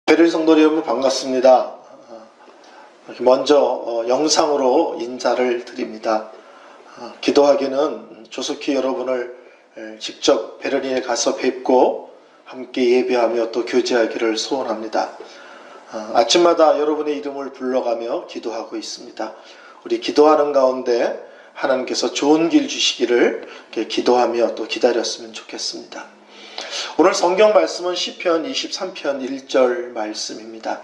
베릴 성도 여러분 반갑습니다. 먼저 영상으로 인사를 드립니다. 기도하기는 조속히 여러분을 직접 베를린에 가서 뵙고 함께 예배하며 또 교제하기를 소원합니다. 아침마다 여러분의 이름을 불러가며 기도하고 있습니다. 우리 기도하는 가운데 하나님께서 좋은 길 주시기를 기도하며 또 기다렸으면 좋겠습니다. 오늘 성경 말씀은 시편 23편 1절 말씀입니다.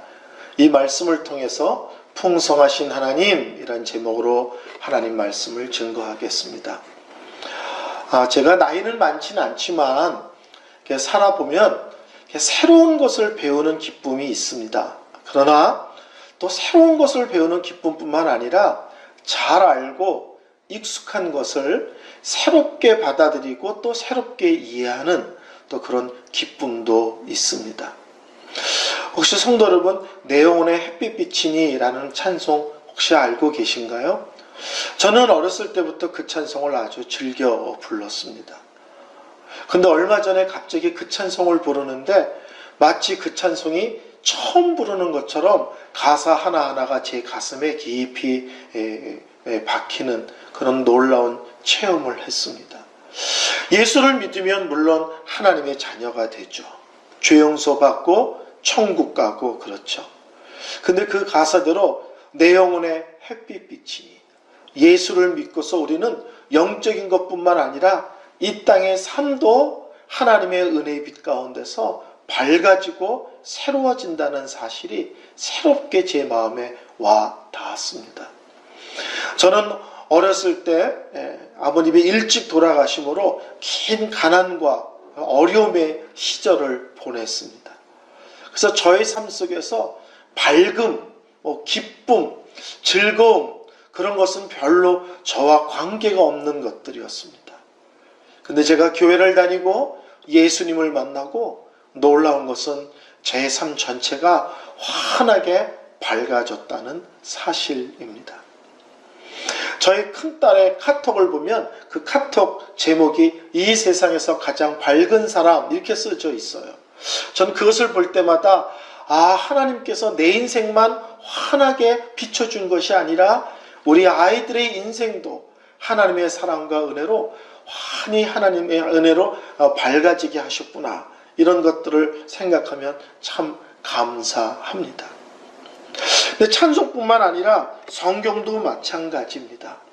이 말씀을 통해서 풍성하신 하나님이란 제목으로 하나님 말씀을 증거하겠습니다. 제가 나이는 많지는 않지만 살아보면 새로운 것을 배우는 기쁨이 있습니다. 그러나 또 새로운 것을 배우는 기쁨뿐만 아니라 잘 알고 익숙한 것을 새롭게 받아들이고 또 새롭게 이해하는 또 그런 기쁨도 있습니다. 혹시 성도 여러분, 내 영혼의 햇빛 비치니 라는 찬송 혹시 알고 계신가요? 저는 어렸을 때부터 그 찬송을 아주 즐겨 불렀습니다. 근데 얼마 전에 갑자기 그 찬송을 부르는데 마치 그 찬송이 처음 부르는 것처럼 가사 하나하나가 제 가슴에 깊이 박히는 그런 놀라운 체험을 했습니다. 예수를 믿으면 물론 하나님의 자녀가 되죠. 죄 용서 받고 천국 가고 그렇죠. 근데 그 가사대로 내 영혼의 햇빛 비치니 예수를 믿고서 우리는 영적인 것뿐만 아니라 이 땅의 삶도 하나님의 은혜의 빛 가운데서 밝아지고 새로워진다는 사실이 새롭게 제 마음에 와 닿았습니다. 저는 어렸을 때 아버님이 일찍 돌아가심으로 긴 가난과 어려움의 시절을 보냈습니다. 그래서 저의 삶 속에서 밝음, 기쁨, 즐거움 그런 것은 별로 저와 관계가 없는 것들이었습니다. 근데 제가 교회를 다니고 예수님을 만나고 놀라운 것은 제 삶 전체가 환하게 밝아졌다는 사실입니다. 저희 큰딸의 카톡을 보면 그 카톡 제목이 이 세상에서 가장 밝은 사람 이렇게 써져 있어요. 전 그것을 볼 때마다 하나님께서 내 인생만 환하게 비춰준 것이 아니라 우리 아이들의 인생도 하나님의 사랑과 은혜로 환히 하나님의 은혜로 밝아지게 하셨구나. 이런 것들을 생각하면 참 감사합니다. 근데 찬송뿐만 아니라 성경도 마찬가지입니다.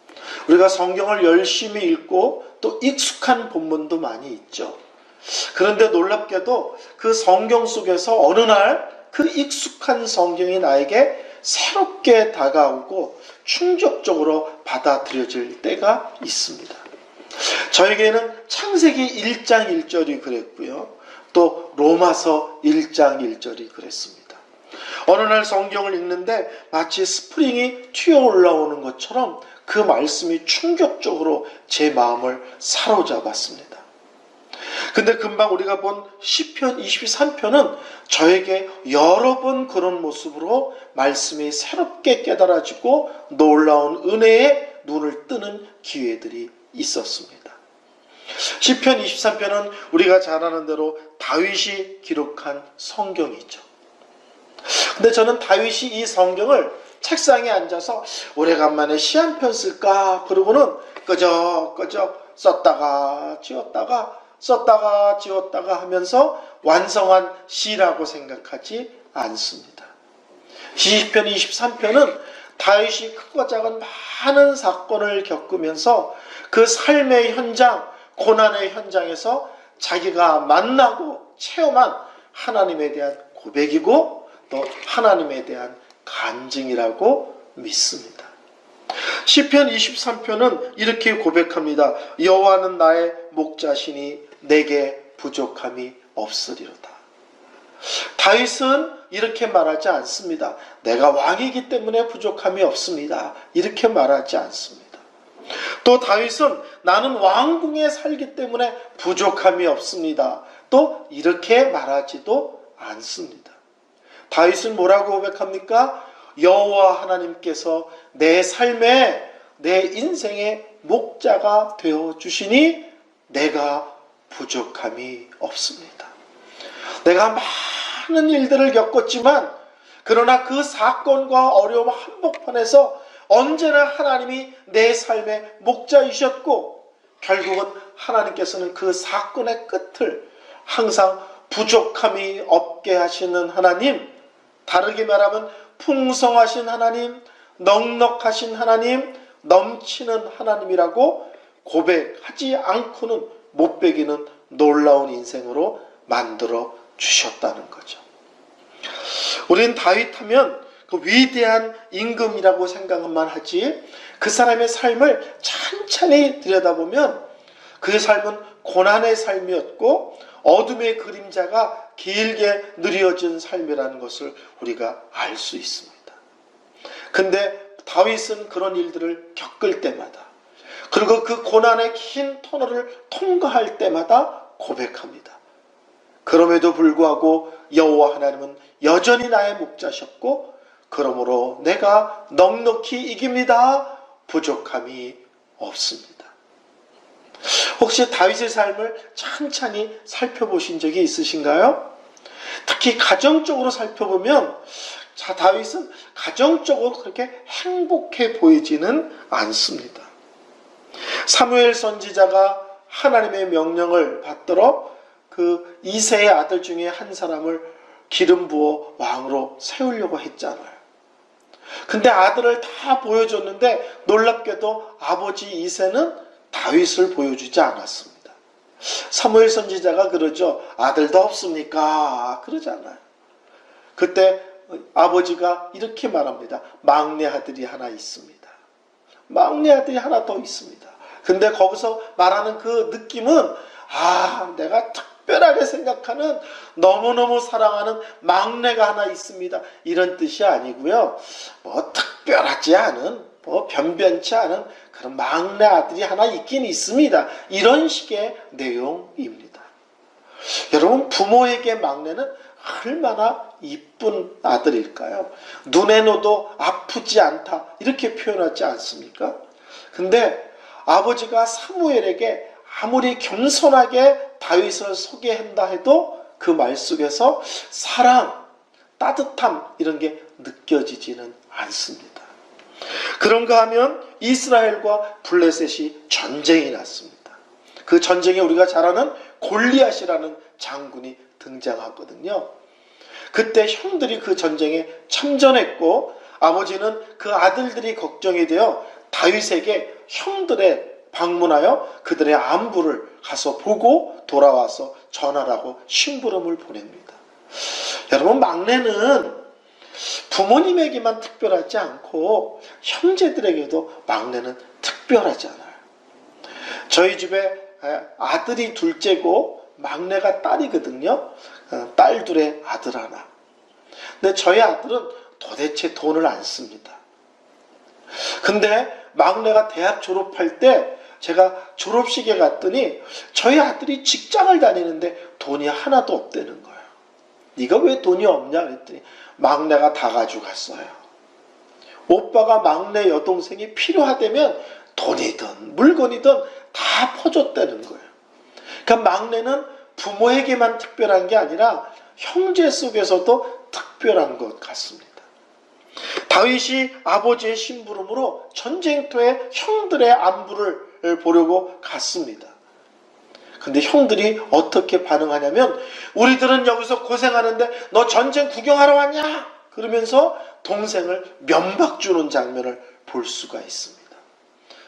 우리가 성경을 열심히 읽고 또 익숙한 본문도 많이 있죠. 그런데 놀랍게도 그 성경 속에서 어느 날 그 익숙한 성경이 나에게 새롭게 다가오고 충격적으로 받아들여질 때가 있습니다. 저에게는 창세기 1장 1절이 그랬고요. 또 로마서 1장 1절이 그랬습니다. 어느 날 성경을 읽는데 마치 스프링이 튀어 올라오는 것처럼 그 말씀이 충격적으로 제 마음을 사로잡았습니다. 근데 금방 우리가 본 시편 23편은 저에게 여러 번 그런 모습으로 말씀이 새롭게 깨달아지고 놀라운 은혜에 눈을 뜨는 기회들이 있었습니다. 시편 23편은 우리가 잘 아는 대로 다윗이 기록한 성경이죠. 근데 저는 다윗이 이 성경을 책상에 앉아서 오래간만에 시 한 편 쓸까 그러고는 끄적끄적 썼다가 지웠다가 하면서 완성한 시라고 생각하지 않습니다. 시편 23편은 다윗이 크고 작은 많은 사건을 겪으면서 그 삶의 현장, 고난의 현장에서 자기가 만나고 체험한 하나님에 대한 고백이고 또 하나님에 대한 간증이라고 믿습니다. 시편 23편은 이렇게 고백합니다. 여호와는 나의 목자시니 내게 부족함이 없으리로다. 다윗은 이렇게 말하지 않습니다. 내가 왕이기 때문에 부족함이 없습니다. 이렇게 말하지 않습니다. 또 다윗은 나는 왕궁에 살기 때문에 부족함이 없습니다. 또 이렇게 말하지도 않습니다. 다윗은 뭐라고 고백합니까? 여호와 하나님께서 내 삶에 내 인생의 목자가 되어주시니 내가 부족함이 없습니다. 내가 많은 일들을 겪었지만 그러나 그 사건과 어려움 한복판에서 언제나 하나님이 내 삶의 목자이셨고 결국은 하나님께서는 그 사건의 끝을 항상 부족함이 없게 하시는 하나님, 다르게 말하면 풍성하신 하나님, 넉넉하신 하나님, 넘치는 하나님이라고 고백하지 않고는 못 배기는 놀라운 인생으로 만들어 주셨다는 거죠. 우린 다윗 하면 그 위대한 임금이라고 생각만 하지 그 사람의 삶을 찬찬히 들여다보면 그 삶은 고난의 삶이었고 어둠의 그림자가 길게 느려진 삶이라는 것을 우리가 알 수 있습니다. 근데 다윗은 그런 일들을 겪을 때마다 그리고 그 고난의 긴 터널을 통과할 때마다 고백합니다. 그럼에도 불구하고 여호와 하나님은 여전히 나의 목자셨고 그러므로 내가 넉넉히 이깁니다. 부족함이 없습니다. 혹시 다윗의 삶을 찬찬히 살펴보신 적이 있으신가요? 특히 가정적으로 살펴보면 다윗은 가정적으로 그렇게 행복해 보이지는 않습니다. 사무엘 선지자가 하나님의 명령을 받들어 그 이새의 아들 중에 한 사람을 기름 부어 왕으로 세우려고 했잖아요. 근데 아들을 다 보여줬는데 놀랍게도 아버지 이새는 다윗을 보여주지 않았습니다. 사무엘 선지자가 그러죠. 아들도 없습니까? 그러잖아요. 그때 아버지가 이렇게 말합니다. 막내 아들이 하나 있습니다. 막내 아들이 하나 더 있습니다. 근데 거기서 말하는 그 느낌은 내가 특별하게 생각하는 너무너무 사랑하는 막내가 하나 있습니다. 이런 뜻이 아니고요. 특별하지 않은 변변치 않은 그런 막내 아들이 하나 있긴 있습니다. 이런 식의 내용입니다. 여러분 부모에게 막내는 얼마나 이쁜 아들일까요? 눈에 넣어도 아프지 않다 이렇게 표현하지 않습니까? 근데 아버지가 사무엘에게 아무리 겸손하게 다윗을 소개한다 해도 그 말 속에서 사랑, 따뜻함 이런 게 느껴지지는 않습니다. 그런가 하면 이스라엘과 블레셋이 전쟁이 났습니다. 그 전쟁에 우리가 잘 아는 골리앗이라는 장군이 등장하거든요. 그때 형들이 그 전쟁에 참전했고 아버지는 그 아들들이 걱정이 되어 다윗에게 형들의 방문하여 그들의 안부를 가서 보고 돌아와서 전하라고 심부름을 보냅니다. 여러분 막내는 부모님에게만 특별하지 않고 형제들에게도 막내는 특별하잖아요. 저희 집에 아들이 둘째고 막내가 딸이거든요. 딸 둘에 아들 하나. 근데 저희 아들은 도대체 돈을 안 씁니다. 근데 막내가 대학 졸업할 때 제가 졸업식에 갔더니 저희 아들이 직장을 다니는데 돈이 하나도 없다는 거예요. 네가 왜 돈이 없냐 그랬더니 막내가 다 가져갔어요. 오빠가 막내 여동생이 필요하다면 돈이든 물건이든 다 퍼줬다는 거예요. 그러니까 막내는 부모에게만 특별한 게 아니라 형제 속에서도 특별한 것 같습니다. 다윗이 아버지의 심부름으로 전쟁터에 형들의 안부를 보려고 갔습니다. 근데 형들이 어떻게 반응하냐면 우리들은 여기서 고생하는데 너 전쟁 구경하러 왔냐? 그러면서 동생을 면박 주는 장면을 볼 수가 있습니다.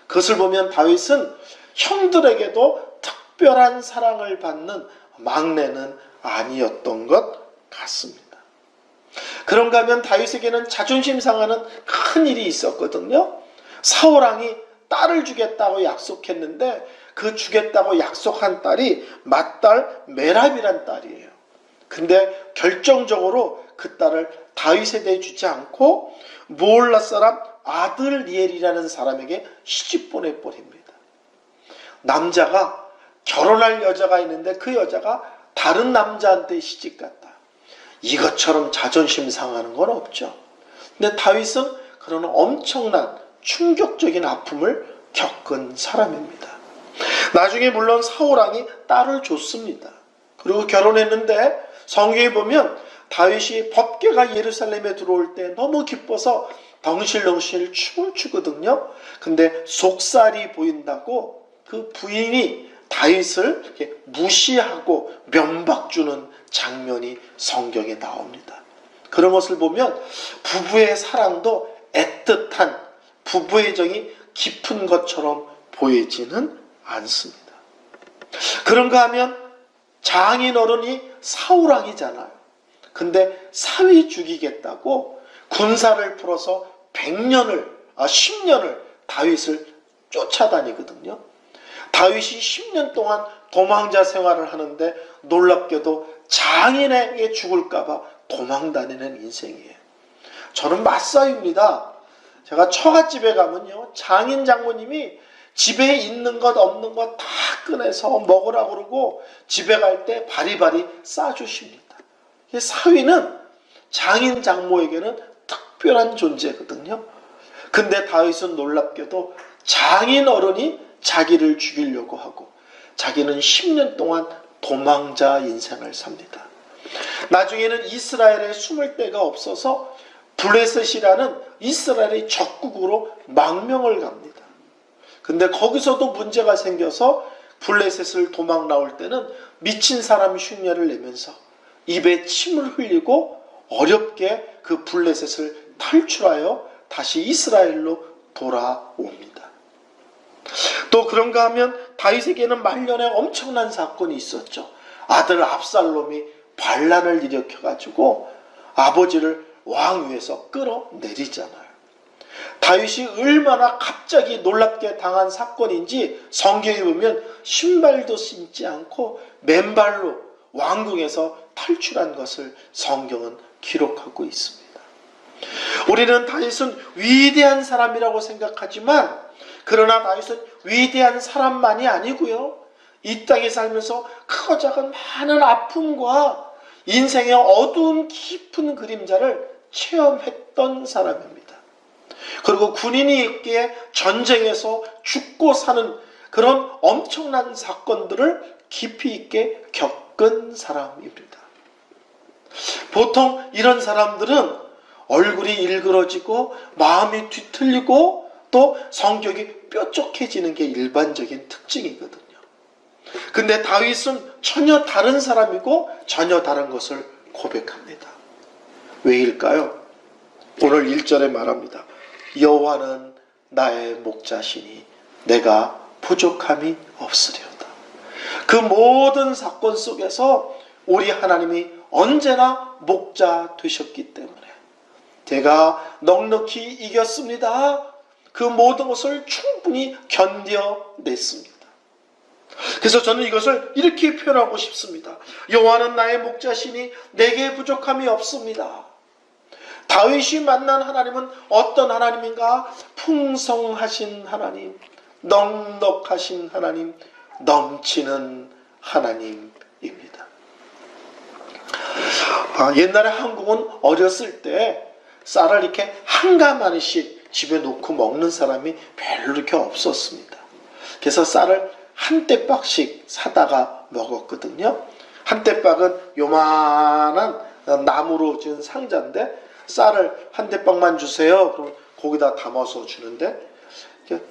그것을 보면 다윗은 형들에게도 특별한 사랑을 받는 막내는 아니었던 것 같습니다. 그런가 하면 다윗에게는 자존심 상하는 큰 일이 있었거든요. 사울왕이 딸을 주겠다고 약속했는데 그 주겠다고 약속한 딸이 맏딸 메랍이란 딸이에요. 근데 결정적으로 그 딸을 다윗에게 주지 않고 모올라 사람 아들리엘이라는 사람에게 시집 보내버립니다. 남자가 결혼할 여자가 있는데 그 여자가 다른 남자한테 시집 갔다. 이것처럼 자존심 상하는 건 없죠. 근데 다윗은 그런 엄청난 충격적인 아픔을 겪은 사람입니다. 나중에 물론 사울왕이 딸을 줬습니다. 그리고 결혼했는데 성경에 보면 다윗이 법궤가 예루살렘에 들어올 때 너무 기뻐서 덩실덩실 춤을 추거든요. 근데 속살이 보인다고 그 부인이 다윗을 이렇게 무시하고 면박 주는 장면이 성경에 나옵니다. 그런 것을 보면 부부의 사랑도 애틋한 부부의 정이 깊은 것처럼 보이지는 않습니다. 그런가 하면 장인 어른이 사울왕이잖아요. 근데 사위 죽이겠다고 군사를 풀어서 10년을 다윗을 쫓아다니거든요. 다윗이 10년 동안 도망자 생활을 하는데 놀랍게도 장인에게 죽을까봐 도망다니는 인생이에요. 저는 맞사위입니다. 제가 처갓집에 가면요, 장인 장모님이 집에 있는 것 없는 것 다 꺼내서 먹으라고 그러고 집에 갈 때 바리바리 싸주십니다. 사위는 장인 장모에게는 특별한 존재거든요. 근데 다윗은 놀랍게도 장인 어른이 자기를 죽이려고 하고 자기는 10년 동안 도망자 인생을 삽니다. 나중에는 이스라엘에 숨을 데가 없어서 블레셋이라는 이스라엘의 적국으로 망명을 갑니다. 근데 거기서도 문제가 생겨서 블레셋을 도망 나올 때는 미친 사람 흉내를 내면서 입에 침을 흘리고 어렵게 그 블레셋을 탈출하여 다시 이스라엘로 돌아옵니다. 또 그런가 하면 다윗에게는 말년에 엄청난 사건이 있었죠. 아들 압살롬이 반란을 일으켜가지고 아버지를 왕위에서 끌어내리잖아요. 다윗이 얼마나 갑자기 놀랍게 당한 사건인지 성경에 보면 신발도 신지 않고 맨발로 왕궁에서 탈출한 것을 성경은 기록하고 있습니다. 우리는 다윗은 위대한 사람이라고 생각하지만 그러나 다윗은 위대한 사람만이 아니고요. 이 땅에 살면서 크고 작은 많은 아픔과 인생의 어두운 깊은 그림자를 체험했던 사람입니다. 그리고 군인이 있기에 전쟁에서 죽고 사는 그런 엄청난 사건들을 깊이 있게 겪은 사람입니다. 보통 이런 사람들은 얼굴이 일그러지고 마음이 뒤틀리고 또 성격이 뾰족해지는 게 일반적인 특징이거든요. 근데 다윗은 전혀 다른 사람이고 전혀 다른 것을 고백합니다. 왜일까요? 오늘 1절에 말합니다. 여호와는 나의 목자시니 내가 부족함이 없으리로다. 그 모든 사건 속에서 우리 하나님이 언제나 목자 되셨기 때문에 제가 넉넉히 이겼습니다. 그 모든 것을 충분히 견뎌냈습니다. 그래서 저는 이것을 이렇게 표현하고 싶습니다. 여호와는 나의 목자시니 내게 부족함이 없습니다. 다윗이 만난 하나님은 어떤 하나님인가? 풍성하신 하나님, 넉넉하신 하나님, 넘치는 하나님입니다. 옛날에 한국은 어렸을 때 쌀을 이렇게 한 가마니씩 집에 놓고 먹는 사람이 별로 이렇게 없었습니다. 그래서 쌀을 한 떼박씩 사다가 먹었거든요. 한 떼박은 요만한 나무로 지은 상자인데 쌀을 한 떼박만 주세요. 그럼 거기다 담아서 주는데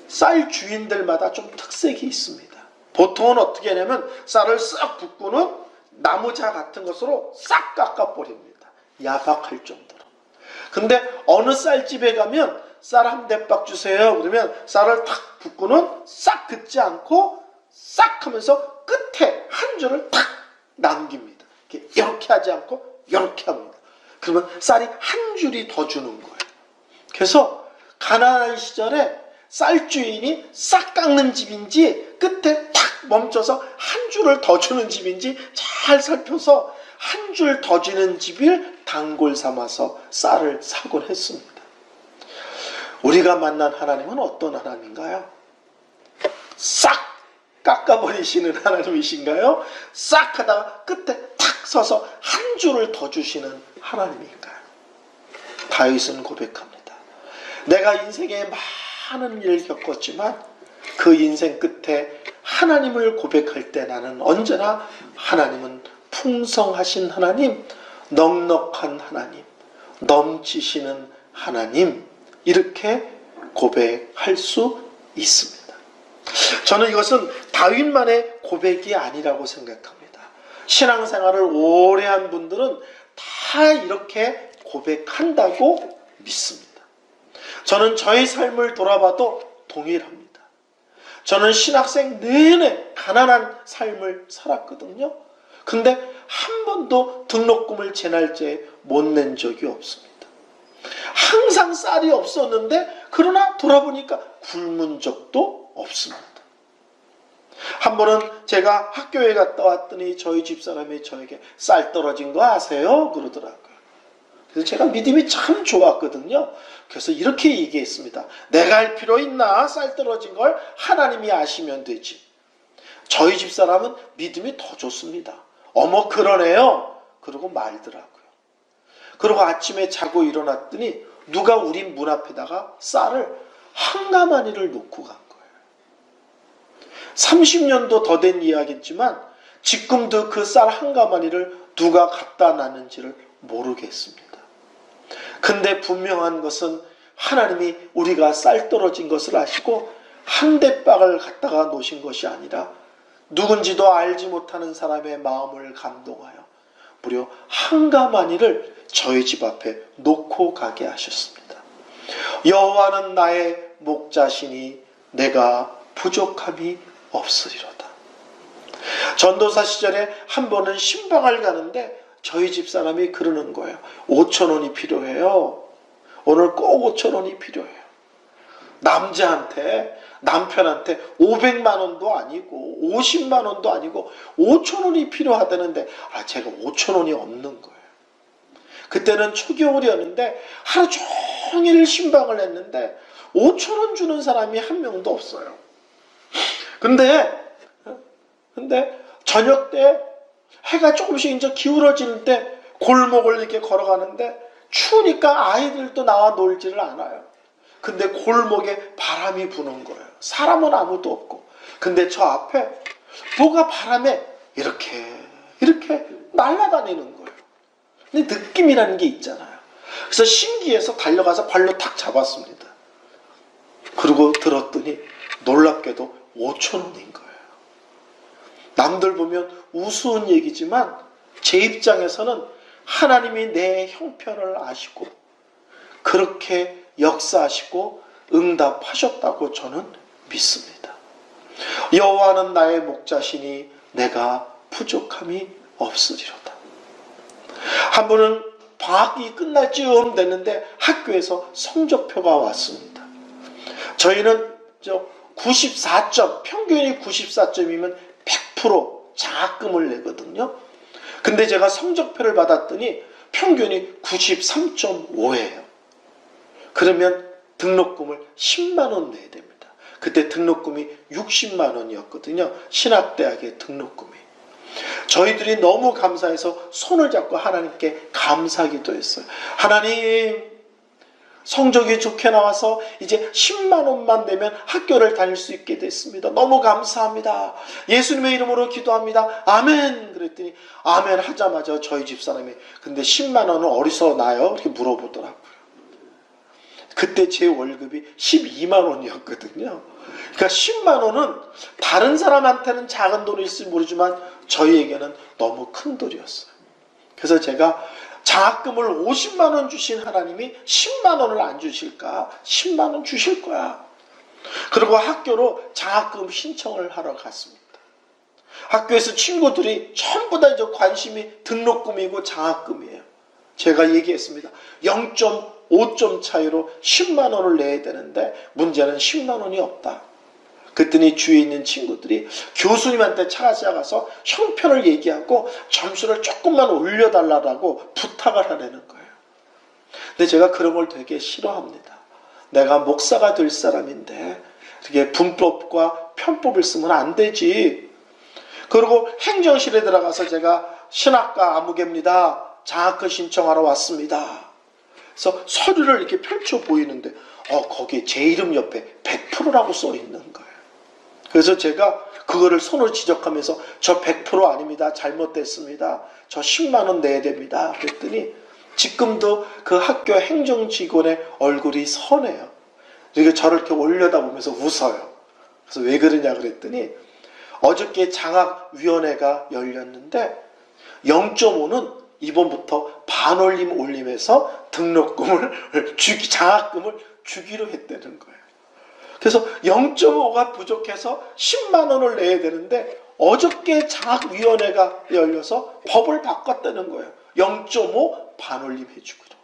쌀 주인들마다 좀 특색이 있습니다. 보통은 어떻게 하냐면 쌀을 싹 붓고는 나무자 같은 것으로 싹 깎아버립니다. 야박할 정도로. 근데 어느 쌀집에 가면 쌀 한 대박 주세요. 그러면 쌀을 탁 붓고는 싹 긋지 않고 싹 하면서 끝에 한 줄을 탁 남깁니다. 이렇게 하지 않고 이렇게 합니다. 그러면 쌀이 한 줄이 더 주는 거예요. 그래서 가난한 시절에 쌀 주인이 싹 깎는 집인지 끝에 탁 멈춰서 한 줄을 더 주는 집인지 잘 살펴서 한 줄 더 주는 집을 단골 삼아서 쌀을 사곤 했습니다. 우리가 만난 하나님은 어떤 하나님인가요? 싹 깎아버리시는 하나님이신가요? 싹 하다가 끝에 탁 서서 한 줄을 더 주시는 하나님인가요? 다윗은 고백합니다. 내가 인생에 많은 일을 겪었지만 그 인생 끝에 하나님을 고백할 때 나는 언제나 하나님은 풍성하신 하나님, 넉넉한 하나님, 넘치시는 하나님, 이렇게 고백할 수 있습니다. 저는 이것은 다윗만의 고백이 아니라고 생각합니다. 신앙생활을 오래 한 분들은 다 이렇게 고백한다고 믿습니다. 저는 저의 삶을 돌아봐도 동일합니다. 저는 신학생 내내 가난한 삶을 살았거든요. 근데 한 번도 등록금을 제 날짜에 못 낸 적이 없습니다. 항상 쌀이 없었는데 그러나 돌아보니까 굶은 적도 없습니다. 한 번은 제가 학교에 갔다 왔더니 저희 집사람이 저에게 쌀 떨어진 거 아세요? 그러더라고요. 그래서 제가 믿음이 참 좋았거든요. 그래서 이렇게 얘기했습니다. 내가 할 필요 있나? 쌀 떨어진 걸 하나님이 아시면 되지. 저희 집사람은 믿음이 더 좋습니다. 어머 그러네요. 그러고 말더라고요. 그리고 아침에 자고 일어났더니 누가 우리 문 앞에다가 쌀을 한 가마니를 놓고 간 거예요. 30년도 더 된 이야기지만 지금도 그 쌀 한 가마니를 누가 갖다 놨는지를 모르겠습니다. 근데 분명한 것은 하나님이 우리가 쌀 떨어진 것을 아시고 한 대박을 갖다가 놓으신 것이 아니라 누군지도 알지 못하는 사람의 마음을 감동하여 무려 한 가마니를 저희 집 앞에 놓고 가게 하셨습니다. 여호와는 나의 목자시니 내가 부족함이 없으리로다. 전도사 시절에 한 번은 신방을 가는데 저희 집사람이 그러는 거예요. 5,000원이 필요해요. 오늘 꼭 5,000원이 필요해요. 남편한테 500만 원도 아니고 50만 원도 아니고 5,000원이 필요하다는데 제가 5,000원이 없는 거예요. 그때는 초겨울이었는데 하루 종일 신방을 했는데 5,000원 주는 사람이 한 명도 없어요. 근데 저녁 때 해가 조금씩 이제 기울어지는 때 골목을 이렇게 걸어가는데 추우니까 아이들도 나와 놀지를 않아요. 근데 골목에 바람이 부는 거예요. 사람은 아무도 없고. 근데 저 앞에 뭐가 바람에 이렇게 날아다니는 거예요. 근데 느낌이라는 게 있잖아요. 그래서 신기해서 달려가서 발로 탁 잡았습니다. 그리고 들었더니 놀랍게도 5,000원인 거예요. 남들 보면 우스운 얘기지만 제 입장에서는 하나님이 내 형편을 아시고 그렇게 역사하시고 응답하셨다고 저는 믿습니다. 여호와는 나의 목자시니 내가 부족함이 없으리로다. 한 번은 방학이 끝날 즈음 됐는데 학교에서 성적표가 왔습니다. 저희는 94점, 평균이 94점이면 100% 장학금을 내거든요. 근데 제가 성적표를 받았더니 평균이 93.5예요. 그러면 등록금을 10만 원 내야 됩니다. 그때 등록금이 60만 원이었거든요. 신학대학의 등록금이. 저희들이 너무 감사해서 손을 잡고 하나님께 감사기도 했어요. 하나님, 성적이 좋게 나와서 이제 10만 원만 내면 학교를 다닐 수 있게 됐습니다. 너무 감사합니다. 예수님의 이름으로 기도합니다. 아멘. 그랬더니 아멘 하자마자 저희 집사람이 근데 10만 원은 어디서 나요? 이렇게 물어보더라고요. 그때 제 월급이 12만 원이었거든요. 그러니까 10만 원은 다른 사람한테는 작은 돈일지 모르지만 저희에게는 너무 큰 돈이었어요. 그래서 제가 장학금을 50만 원 주신 하나님이 10만 원을 안 주실까? 10만 원 주실 거야. 그리고 학교로 장학금 신청을 하러 갔습니다. 학교에서 친구들이 전부 다 이제 관심이 등록금이고 장학금이에요. 제가 얘기했습니다. 0.5점 차이로 10만 원을 내야 되는데 문제는 10만 원이 없다. 그랬더니 주위에 있는 친구들이 교수님한테 찾아가서 형편을 얘기하고 점수를 조금만 올려달라고 부탁을 하려는 거예요. 근데 제가 그런 걸 되게 싫어합니다. 내가 목사가 될 사람인데 이렇게 분법과 편법을 쓰면 안 되지. 그리고 행정실에 들어가서 제가 신학과 아무개입니다. 장학금 신청하러 왔습니다. 그래서 서류를 이렇게 펼쳐 보이는데 거기에 제 이름 옆에 100%라고 써 있는 거예요. 그래서 제가 그거를 손으로 지적하면서 저 100% 아닙니다. 잘못됐습니다. 저 10만 원 내야 됩니다. 그랬더니 지금도 그 학교 행정직원의 얼굴이 선해요. 그리고 저를 이렇게 올려다보면서 웃어요. 그래서 왜 그러냐 그랬더니 어저께 장학위원회가 열렸는데 0.5는 이번부터 반올림 올림해서 등록금을 장학금을 주기로 했다는 거예요. 그래서 0.5가 부족해서 10만 원을 내야 되는데 어저께 장학위원회가 열려서 법을 바꿨다는 거예요. 0.5 반올림 해주기로.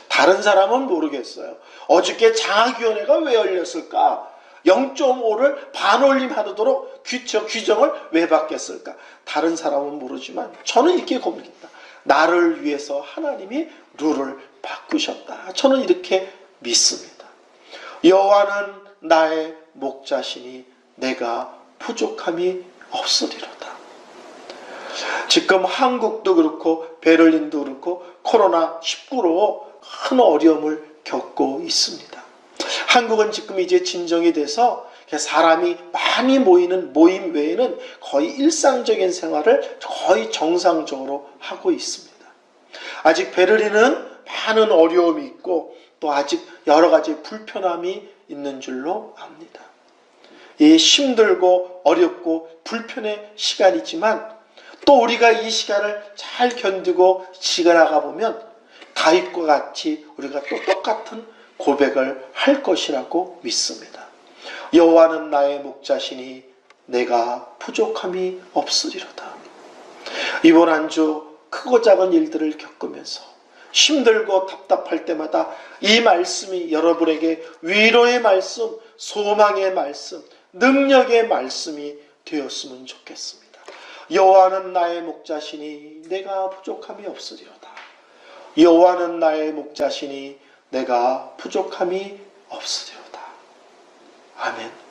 다른 사람은 모르겠어요. 어저께 장학위원회가 왜 열렸을까? 0.5를 반올림 하도록 규정을 왜 바뀌었을까? 다른 사람은 모르지만 저는 이렇게 겁니다. 나를 위해서 하나님이 룰을 바꾸셨다. 저는 이렇게 믿습니다. 여호와는 나의 목자시니 내가 부족함이 없으리로다. 지금 한국도 그렇고 베를린도 그렇고 코로나19로 큰 어려움을 겪고 있습니다. 한국은 지금 이제 진정이 돼서 사람이 많이 모이는 모임 외에는 거의 일상적인 생활을 거의 정상적으로 하고 있습니다. 아직 베를린은 많은 어려움이 있고 또 아직 여러 가지 불편함이 있는 줄로 압니다. 이 힘들고 어렵고 불편의 시간이지만 또 우리가 이 시간을 잘 견디고 지나가 보면 다윗과 같이 우리가 또 똑같은 고백을 할 것이라고 믿습니다. 여호와는 나의 목자시니 내가 부족함이 없으리로다. 이번 한 주 크고 작은 일들을 겪으면서 힘들고 답답할 때마다 이 말씀이 여러분에게 위로의 말씀, 소망의 말씀, 능력의 말씀이 되었으면 좋겠습니다. 여호와는 나의 목자시니 내가 부족함이 없으리로다. 여호와는 나의 목자시니 내가 부족함이 없으리로다. 아멘.